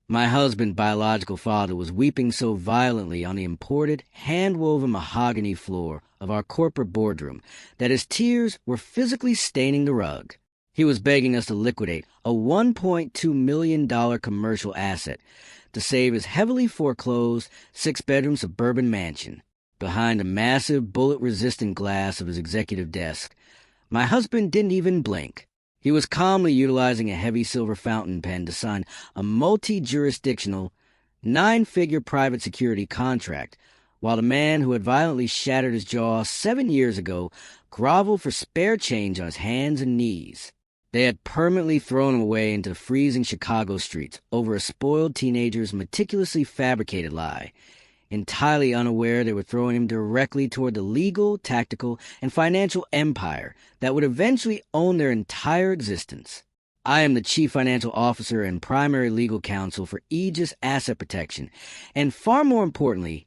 My husband's biological father was weeping so violently on the imported, hand-woven mahogany floor of our corporate boardroom that his tears were physically staining the rug. He was begging us to liquidate a $1.2 million commercial asset to save his heavily foreclosed six-bedroom suburban mansion. Behind the massive bullet-resistant glass of his executive desk, my husband didn't even blink. He was calmly utilizing a heavy silver fountain pen to sign a multi-jurisdictional, nine-figure private security contract, while the man who had violently shattered his jaw 7 years ago groveled for spare change on his hands and knees. They had permanently thrown him away into the freezing Chicago streets over a spoiled teenager's meticulously fabricated lie, entirely unaware they were throwing him directly toward the legal, tactical, and financial empire that would eventually own their entire existence. I am the chief financial officer and primary legal counsel for Aegis Asset Protection, and far more importantly,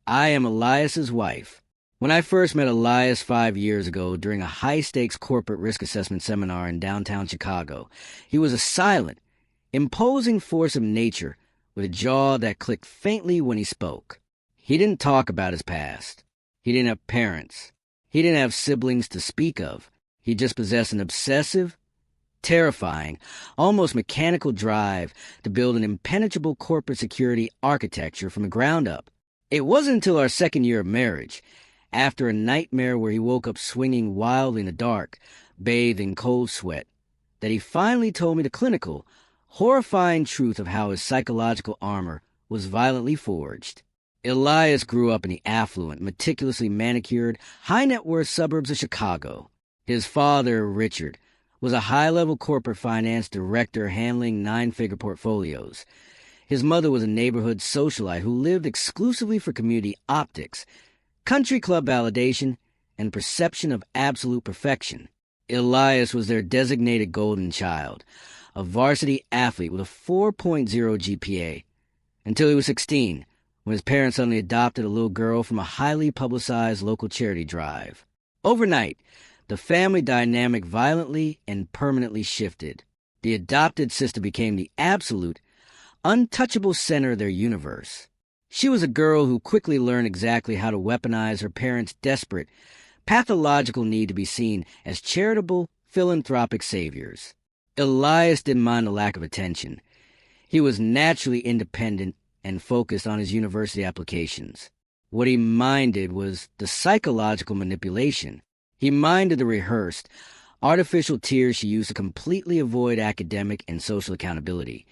I am Elias's wife. When I first met Elias 5 years ago during a high-stakes corporate risk assessment seminar in downtown Chicago, he was a silent, imposing force of nature with a jaw that clicked faintly when he spoke. He didn't talk about his past. He didn't have parents. He didn't have siblings to speak of. He just possessed an obsessive, terrifying, almost mechanical drive to build an impenetrable corporate security architecture from the ground up. It wasn't until our second year of marriage, after a nightmare where he woke up swinging wildly in the dark, bathed in cold sweat, that he finally told me the clinical, horrifying truth of how his psychological armor was violently forged. Elias grew up in the affluent, meticulously manicured, high-net-worth suburbs of Chicago. His father, Richard, was a high-level corporate finance director handling nine-figure portfolios. His mother was a neighborhood socialite who lived exclusively for community optics, country club validation, and perception of absolute perfection. Elias was their designated golden child, a varsity athlete with a 4.0 GPA, until he was 16, when his parents suddenly adopted a little girl from a highly publicized local charity drive. Overnight, the family dynamic violently and permanently shifted. The adopted sister became the absolute, untouchable center of their universe. She was a girl who quickly learned exactly how to weaponize her parents' desperate, pathological need to be seen as charitable, philanthropic saviors. Elias didn't mind the lack of attention. He was naturally independent and focused on his university applications. What he minded was the psychological manipulation. He minded the rehearsed, artificial tears she used to completely avoid academic and social accountability,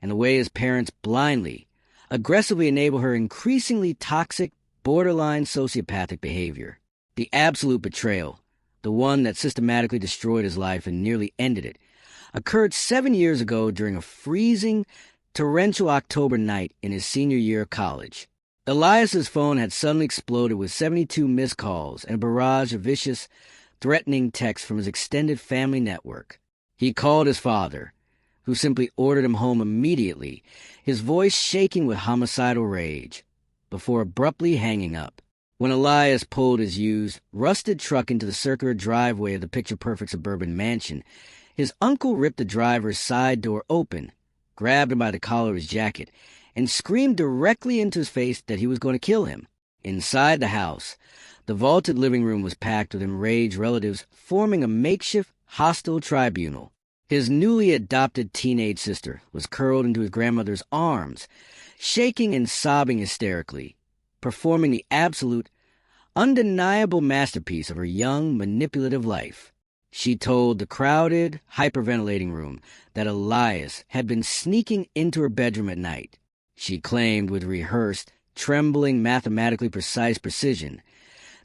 and the way his parents blindly, aggressively enable her increasingly toxic, borderline sociopathic behavior. The absolute betrayal, the one that systematically destroyed his life and nearly ended it, occurred 7 years ago during a freezing, torrential October night in his senior year of college. Elias's phone had suddenly exploded with 72 missed calls and a barrage of vicious, threatening texts from his extended family network. He called his father, who simply ordered him home immediately, his voice shaking with homicidal rage, before abruptly hanging up. When Elias pulled his used, rusted truck into the circular driveway of the picture-perfect suburban mansion, his uncle ripped the driver's side door open, grabbed him by the collar of his jacket, and screamed directly into his face that he was going to kill him. Inside the house, the vaulted living room was packed with enraged relatives forming a makeshift, hostile tribunal. His newly adopted teenage sister was curled into his grandmother's arms, shaking and sobbing hysterically, performing the absolute, undeniable masterpiece of her young, manipulative life. She told the crowded, hyperventilating room that Elias had been sneaking into her bedroom at night. She claimed with rehearsed, trembling, mathematically precise precision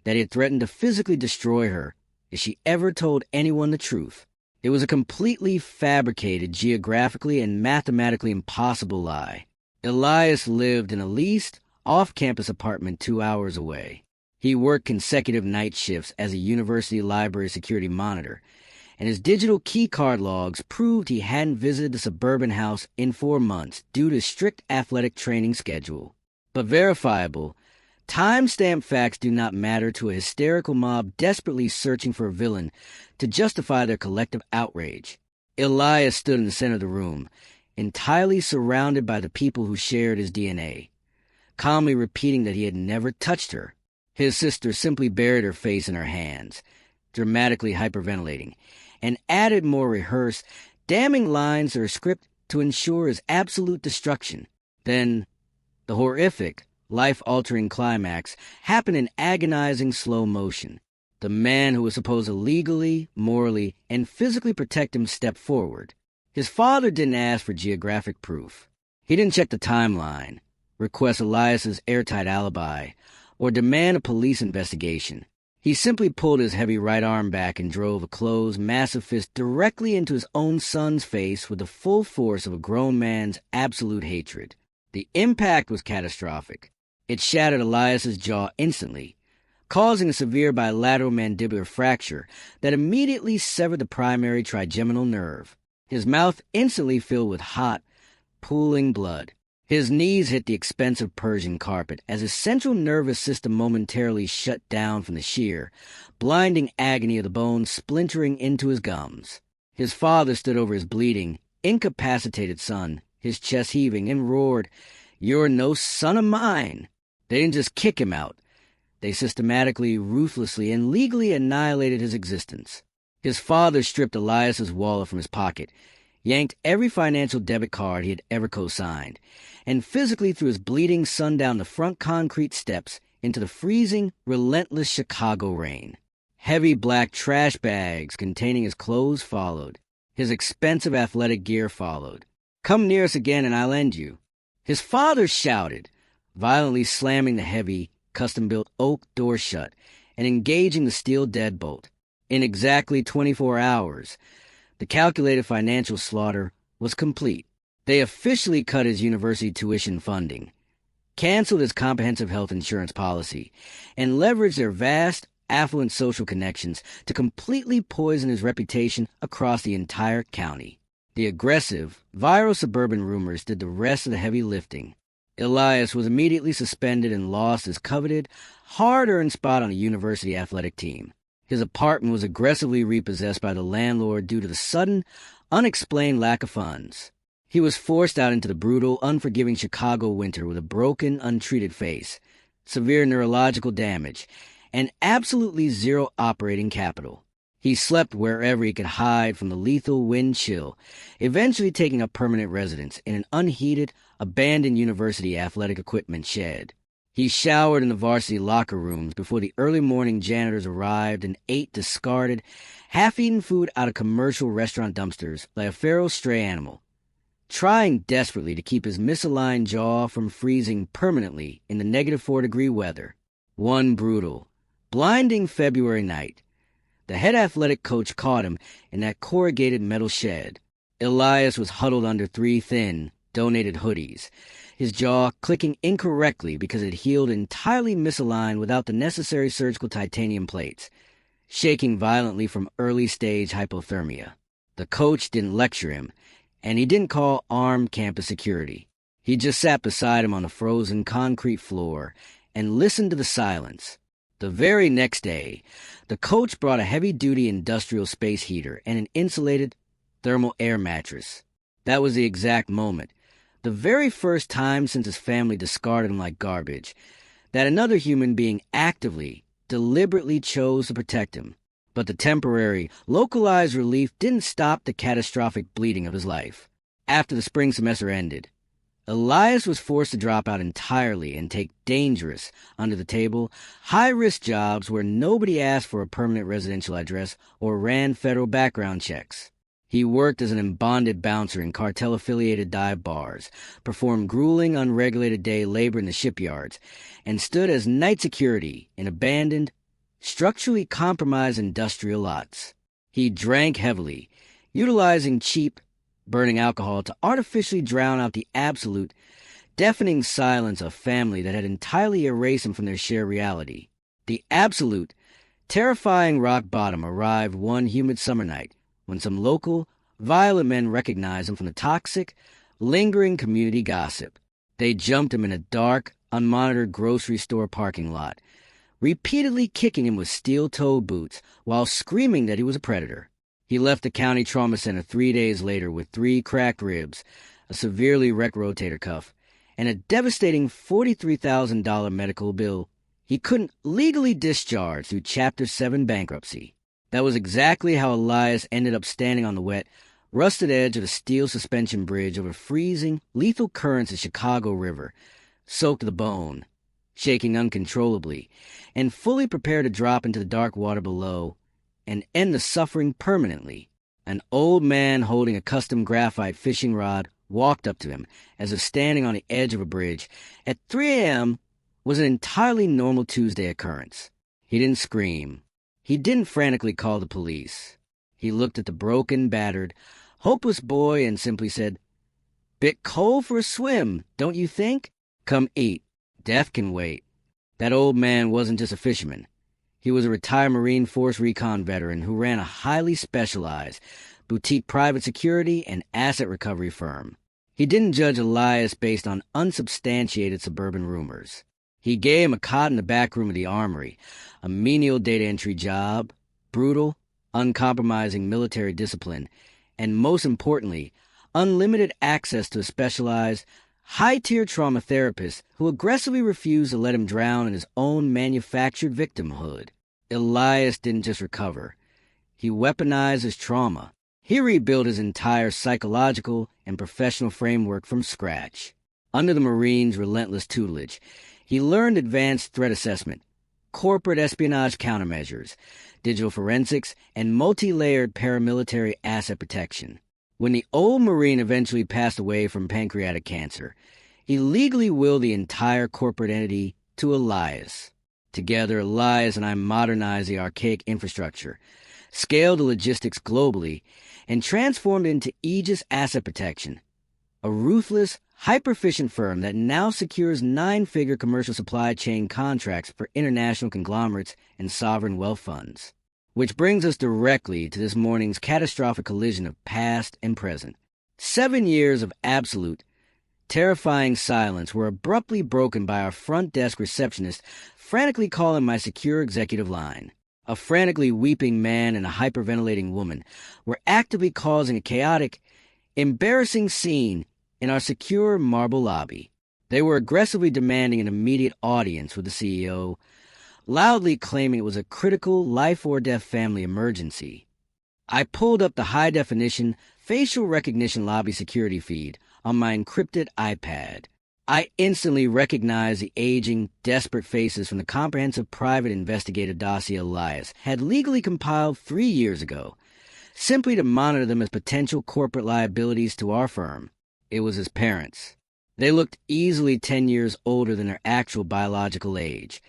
that he had threatened to physically destroy her if she ever told anyone the truth. It was a completely fabricated, geographically and mathematically impossible lie. Elias lived in a leased, off-campus apartment 2 hours away. He worked consecutive night shifts as a university library security monitor, and his digital keycard logs proved he hadn't visited the suburban house in 4 months due to his strict athletic training schedule. But verifiable, time-stamped facts do not matter to a hysterical mob desperately searching for a villain to justify their collective outrage. Elias stood in the center of the room, entirely surrounded by the people who shared his DNA, calmly repeating that he had never touched her. His sister simply buried her face in her hands, dramatically hyperventilating, and added more rehearsed, damning lines to her script to ensure his absolute destruction. Then, the horrific, life-altering climax happened in agonizing slow motion. The man who was supposed to legally, morally, and physically protect him stepped forward. His father didn't ask for geographic proof. He didn't check the timeline, request Elias's airtight alibi, or demand a police investigation. He simply pulled his heavy right arm back and drove a closed, massive fist directly into his own son's face with the full force of a grown man's absolute hatred. The impact was catastrophic. It shattered Elias's jaw instantly, causing a severe bilateral mandibular fracture that immediately severed the primary trigeminal nerve. His mouth instantly filled with hot, pooling blood. His knees hit the expensive Persian carpet as his central nervous system momentarily shut down from the sheer, blinding agony of the bone splintering into his gums. His father stood over his bleeding, incapacitated son, his chest heaving, and roared, "You're no son of mine!" They didn't just kick him out. They systematically, ruthlessly, and legally annihilated his existence. His father stripped Elias's wallet from his pocket, yanked every financial debit card he had ever co-signed, and physically threw his bleeding son down the front concrete steps into the freezing, relentless Chicago rain. Heavy black trash bags containing his clothes followed. His expensive athletic gear followed. "Come near us again and I'll end you." His father shouted, violently slamming the heavy, custom-built oak door shut and engaging the steel deadbolt. In exactly 24 hours, the calculated financial slaughter was complete. They officially cut his university tuition funding, canceled his comprehensive health insurance policy, and leveraged their vast, affluent social connections to completely poison his reputation across the entire county. The aggressive, viral suburban rumors did the rest of the heavy lifting. Elias was immediately suspended and lost his coveted, hard-earned spot on the university athletic team. His apartment was aggressively repossessed by the landlord due to the sudden, unexplained lack of funds. He was forced out into the brutal, unforgiving Chicago winter with a broken, untreated face, severe neurological damage, and absolutely zero operating capital. He slept wherever he could hide from the lethal wind chill, eventually taking up permanent residence in an unheated, abandoned university athletic equipment shed. He showered in the varsity locker rooms before the early morning janitors arrived and ate discarded, half-eaten food out of commercial restaurant dumpsters like a feral stray animal, trying desperately to keep his misaligned jaw from freezing permanently in the -4-degree weather. One brutal, blinding February night, the head athletic coach caught him in that corrugated metal shed. Elias was huddled under 3 thin, donated hoodies, his jaw clicking incorrectly because it healed entirely misaligned without the necessary surgical titanium plates, shaking violently from early-stage hypothermia. The coach didn't lecture him, and he didn't call armed campus security. He just sat beside him on the frozen concrete floor and listened to the silence. The very next day, the coach brought a heavy-duty industrial space heater and an insulated thermal air mattress. That was the exact moment, the very first time since his family discarded him like garbage, that another human being actively, deliberately chose to protect him. But the temporary, localized relief didn't stop the catastrophic bleeding of his life. After the spring semester ended, Elias was forced to drop out entirely and take dangerous, under-the-table, high-risk jobs where nobody asked for a permanent residential address or ran federal background checks. He worked as an embonded bouncer in cartel-affiliated dive bars, performed grueling, unregulated day labor in the shipyards, and stood as night security in abandoned, structurally compromised industrial lots. He drank heavily, utilizing cheap, burning alcohol to artificially drown out the absolute, deafening silence of family that had entirely erased him from their shared reality. The absolute, terrifying rock bottom arrived one humid summer night when some local, violent men recognized him from the toxic, lingering community gossip. They jumped him in a dark, unmonitored grocery store parking lot, repeatedly kicking him with steel-toed boots while screaming that he was a predator. He left the county trauma center 3 days later with 3 cracked ribs, a severely wrecked rotator cuff, and a devastating $43,000 medical bill he couldn't legally discharge through Chapter 7 bankruptcy. That was exactly how Elias ended up standing on the wet, rusted edge of a steel suspension bridge over freezing, lethal currents of Chicago River, soaked to the bone, shaking uncontrollably, and fully prepared to drop into the dark water below and end the suffering permanently. An old man holding a custom graphite fishing rod walked up to him as if standing on the edge of a bridge at 3 a.m. was an entirely normal Tuesday occurrence. He didn't scream. He didn't frantically call the police. He looked at the broken, battered, hopeless boy and simply said, "Bit cold for a swim, don't you think? Come eat. Death can wait." That old man wasn't just a fisherman. He was a retired Marine Force Recon veteran who ran a highly specialized, boutique private security and asset recovery firm. He didn't judge Elias based on unsubstantiated suburban rumors. He gave him a cot in the back room of the armory, a menial data entry job, brutal, uncompromising military discipline, and most importantly, unlimited access to a specialized, high-tier trauma therapist who aggressively refused to let him drown in his own manufactured victimhood. Elias didn't just recover. He weaponized his trauma. He rebuilt his entire psychological and professional framework from scratch. Under the Marines' relentless tutelage, he learned advanced threat assessment, corporate espionage countermeasures, digital forensics, and multi-layered paramilitary asset protection. When the old Marine eventually passed away from pancreatic cancer, he legally willed the entire corporate entity to Elias. Together, Elias and I modernized the archaic infrastructure, scaled the logistics globally, and transformed it into Aegis Asset Protection, a ruthless, hyper-efficient firm that now secures 9-figure commercial supply chain contracts for international conglomerates and sovereign wealth funds. Which brings us directly to this morning's catastrophic collision of past and present. 7 years of absolute, terrifying silence were abruptly broken by our front desk receptionist frantically calling my secure executive line. A frantically weeping man and a hyperventilating woman were actively causing a chaotic, embarrassing scene in our secure marble lobby. They were aggressively demanding an immediate audience with the CEO, loudly claiming it was a critical life-or-death family emergency. I pulled up the high-definition facial recognition lobby security feed on my encrypted iPad. I instantly recognized the aging, desperate faces from the comprehensive private investigative dossier Elias had legally compiled 3 years ago, simply to monitor them as potential corporate liabilities to our firm. It was his parents. They looked easily 10 years older than their actual biological age,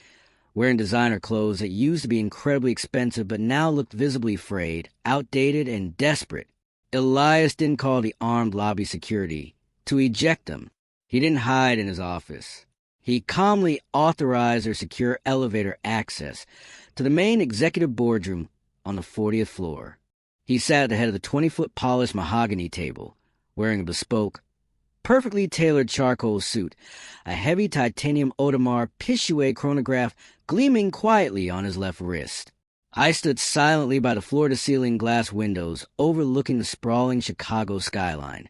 wearing designer clothes that used to be incredibly expensive but now looked visibly frayed, outdated, and desperate. Elias didn't call the armed lobby security to eject them. He didn't hide in his office. He calmly authorized their secure elevator access to the main executive boardroom on the 40th floor. He sat at the head of the 20-foot polished mahogany table, wearing a bespoke, perfectly tailored charcoal suit, a heavy titanium Audemars Piguet chronograph gleaming quietly on his left wrist. I stood silently by the floor-to-ceiling glass windows overlooking the sprawling Chicago skyline,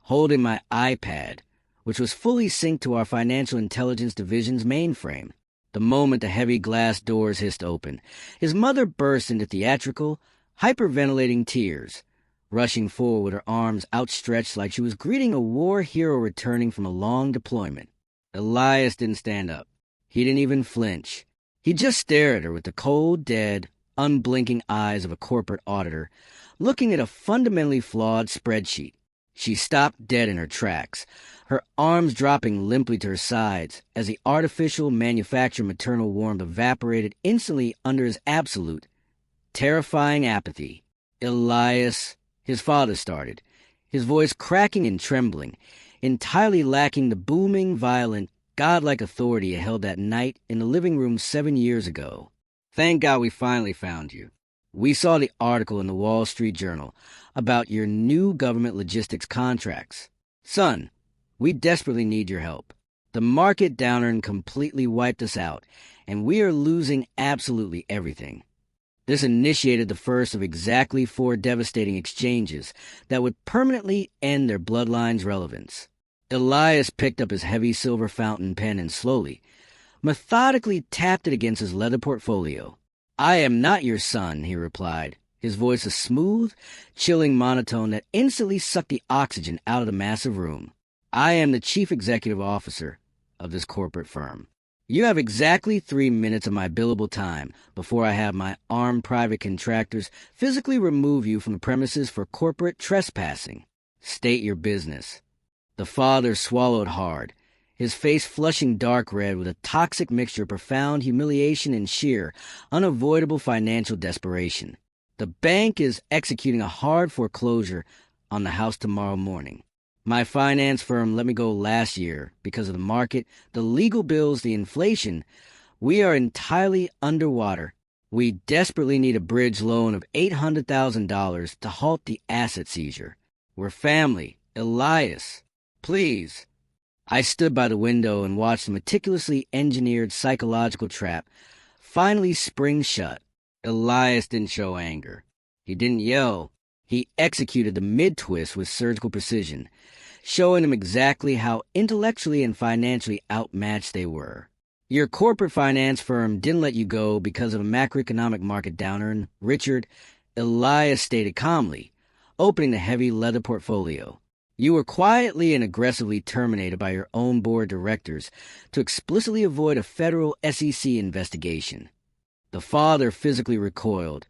holding my iPad, which was fully synced to our financial intelligence division's mainframe. The moment the heavy glass doors hissed open, his mother burst into theatrical, hyperventilating tears, rushing forward with her arms outstretched like she was greeting a war hero returning from a long deployment. Elias didn't stand up. He didn't even flinch. He just stared at her with the cold, dead, unblinking eyes of a corporate auditor, looking at a fundamentally flawed spreadsheet. She stopped dead in her tracks, her arms dropping limply to her sides as the artificial manufactured maternal warmth evaporated instantly under his absolute, terrifying apathy. "Elias," his father started, his voice cracking and trembling, entirely lacking the booming, violent, godlike authority it held that night in the living room 7 years ago. "Thank God we finally found you. We saw the article in the Wall Street Journal about your new government logistics contracts. Son, we desperately need your help. The market downturn completely wiped us out, and we are losing absolutely everything. This initiated the first of exactly 4 devastating exchanges that would permanently end their bloodline's relevance. Elias picked up his heavy silver fountain pen and slowly, methodically tapped it against his leather portfolio. "I am not your son," he replied, his voice a smooth, chilling monotone that instantly sucked the oxygen out of the massive room. "I am the chief executive officer of this corporate firm. You have exactly 3 minutes of my billable time before I have my armed private contractors physically remove you from the premises for corporate trespassing. State your business." The father swallowed hard, his face flushing dark red with a toxic mixture of profound humiliation and sheer, unavoidable financial desperation. "The bank is executing a hard foreclosure on the house tomorrow morning. My finance firm let me go last year because of the market, the legal bills, the inflation. We are entirely underwater. We desperately need a bridge loan of $800,000 to halt the asset seizure. We're family. Elias, please." I stood by the window and watched the meticulously engineered psychological trap finally spring shut. Elias didn't show anger. He didn't yell. He executed the mid-twist with surgical precision, showing them exactly how intellectually and financially outmatched they were. "Your corporate finance firm didn't let you go because of a macroeconomic market downturn, Richard," Elias stated calmly, opening the heavy leather portfolio. "You were quietly and aggressively terminated by your own board of directors to explicitly avoid a federal SEC investigation." The father physically recoiled,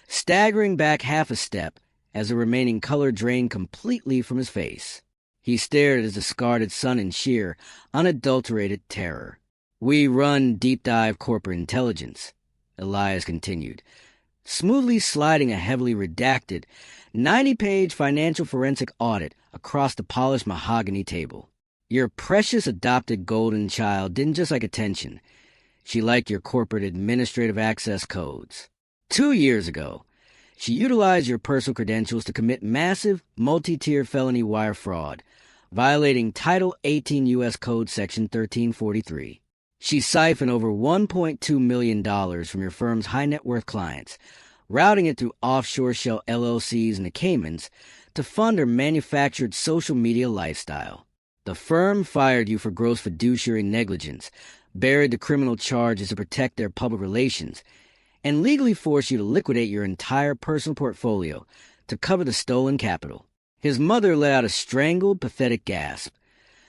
staggering back half a step as the remaining color drained completely from his face. He stared at his discarded son in sheer, unadulterated terror. "We run deep-dive corporate intelligence," Elias continued, smoothly sliding a heavily redacted, 90-page financial forensic audit across the polished mahogany table. "Your precious adopted golden child didn't just like attention. She liked your corporate administrative access codes. 2 years ago, she utilized your personal credentials to commit massive, multi-tier felony wire fraud, violating Title 18 U.S. Code Section 1343. She siphoned over $1.2 million from your firm's high-net-worth clients, routing it through offshore shell LLCs in the Caymans to fund her manufactured social media lifestyle. The firm fired you for gross fiduciary negligence, buried the criminal charges to protect their public relations, and legally forced you to liquidate your entire personal portfolio to cover the stolen capital." His mother let out a strangled, pathetic gasp,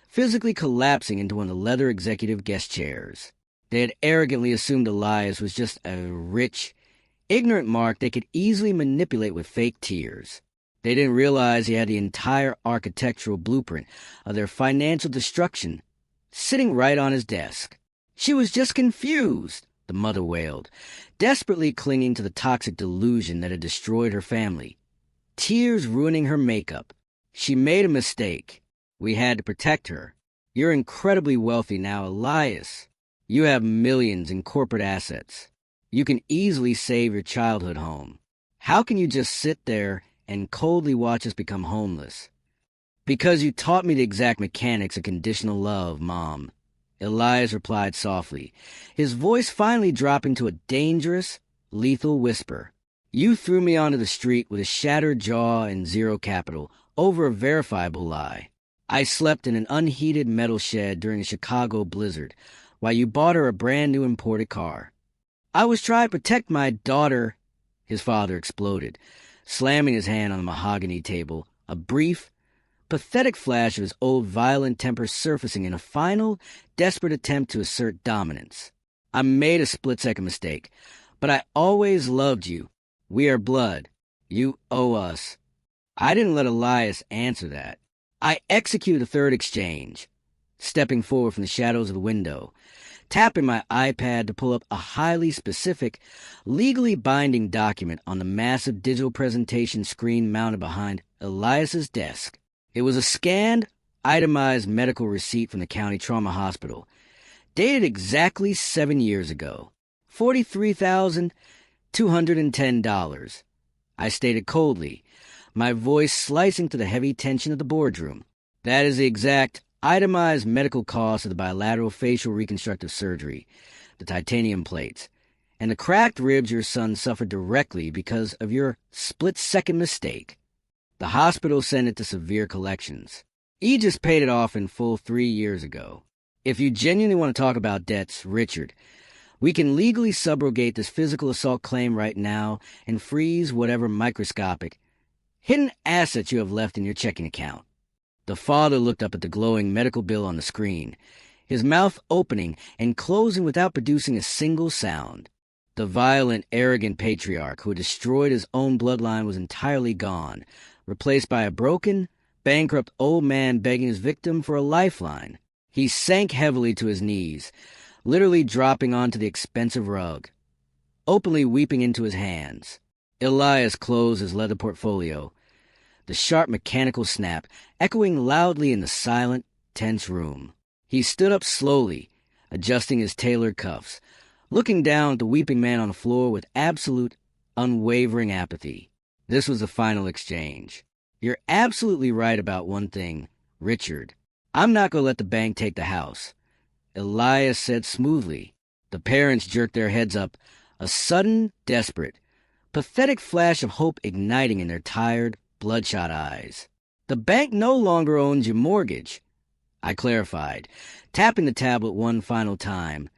physically collapsing into one of the leather executive guest chairs. They had arrogantly assumed Elias was just a rich, ignorant mark they could easily manipulate with fake tears. They didn't realize he had the entire architectural blueprint of their financial destruction sitting right on his desk. "She was just confused," the mother wailed, desperately clinging to the toxic delusion that had destroyed her family. Tears ruining her makeup. "She made a mistake. We had to protect her. You're incredibly wealthy now, Elias. You have millions in corporate assets. You can easily save your childhood home. How can you just sit there and coldly watch us become homeless?" "Because you taught me the exact mechanics of conditional love, Mom," Elias replied softly, his voice finally dropping to a dangerous, lethal whisper. "You threw me onto the street with a shattered jaw and zero capital over a verifiable lie. I slept in an unheated metal shed during a Chicago blizzard while you bought her a brand new imported car. I was trying to protect my daughter," his father exploded, slamming his hand on the mahogany table, a brief, pathetic flash of his old violent temper surfacing in a final, desperate attempt to assert dominance. "I made a split-second mistake, but I always loved you. We are blood. You owe us." I didn't let Elias answer that. I executed a third exchange, stepping forward from the shadows of the window, tapping my iPad to pull up a highly specific, legally binding document on the massive digital presentation screen mounted behind Elias's desk. It was a scanned, itemized medical receipt from the county trauma hospital, dated exactly 7 years ago. $43,210. I stated coldly, my voice slicing through the heavy tension of the boardroom. "That is the exact, itemized medical cost of the bilateral facial reconstructive surgery, the titanium plates, and the cracked ribs your son suffered directly because of your split-second mistake. The hospital sent it to severe collections. E just paid it off in full 3 years ago. If you genuinely want to talk about debts, Richard, we can legally subrogate this physical assault claim right now and freeze whatever microscopic, hidden assets you have left in your checking account. The father looked up at the glowing medical bill on the screen, his mouth opening and closing without producing a single sound. The violent, arrogant patriarch who had destroyed his own bloodline was entirely gone, replaced by a broken, bankrupt old man begging his victim for a lifeline. He sank heavily to his knees, literally dropping onto the expensive rug, openly weeping into his hands. Elias closed his leather portfolio, the sharp mechanical snap echoing loudly in the silent, tense room. He stood up slowly, adjusting his tailored cuffs, looking down at the weeping man on the floor with absolute, unwavering apathy. This was the final exchange. You're absolutely right about one thing, Richard. I'm not going to let the bank take the house, Elias said smoothly. The parents jerked their heads up, a sudden, desperate, pathetic flash of hope igniting in their tired, bloodshot eyes. The bank no longer owns your mortgage, I clarified, tapping the tablet one final time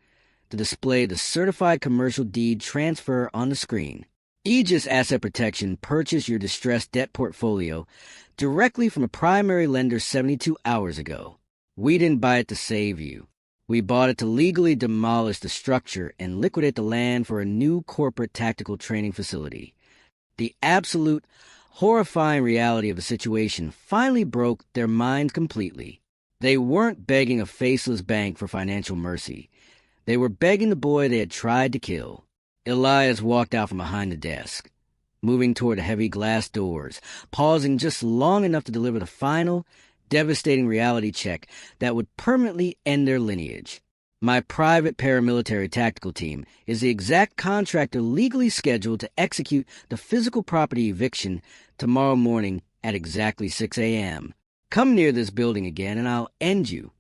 to display the certified commercial deed transfer on the screen. Aegis Asset Protection purchased your distressed debt portfolio directly from a primary lender 72 hours ago. We didn't buy it to save you. We bought it to legally demolish the structure and liquidate the land for a new corporate tactical training facility. The absolute, horrifying reality of the situation finally broke their minds completely. They weren't begging a faceless bank for financial mercy. They were begging the boy they had tried to kill. Elias walked out from behind the desk, moving toward the heavy glass doors, pausing just long enough to deliver the final, devastating reality check that would permanently end their lineage. My private paramilitary tactical team is the exact contractor legally scheduled to execute the physical property eviction tomorrow morning at exactly 6 a.m. Come near this building again and I'll end you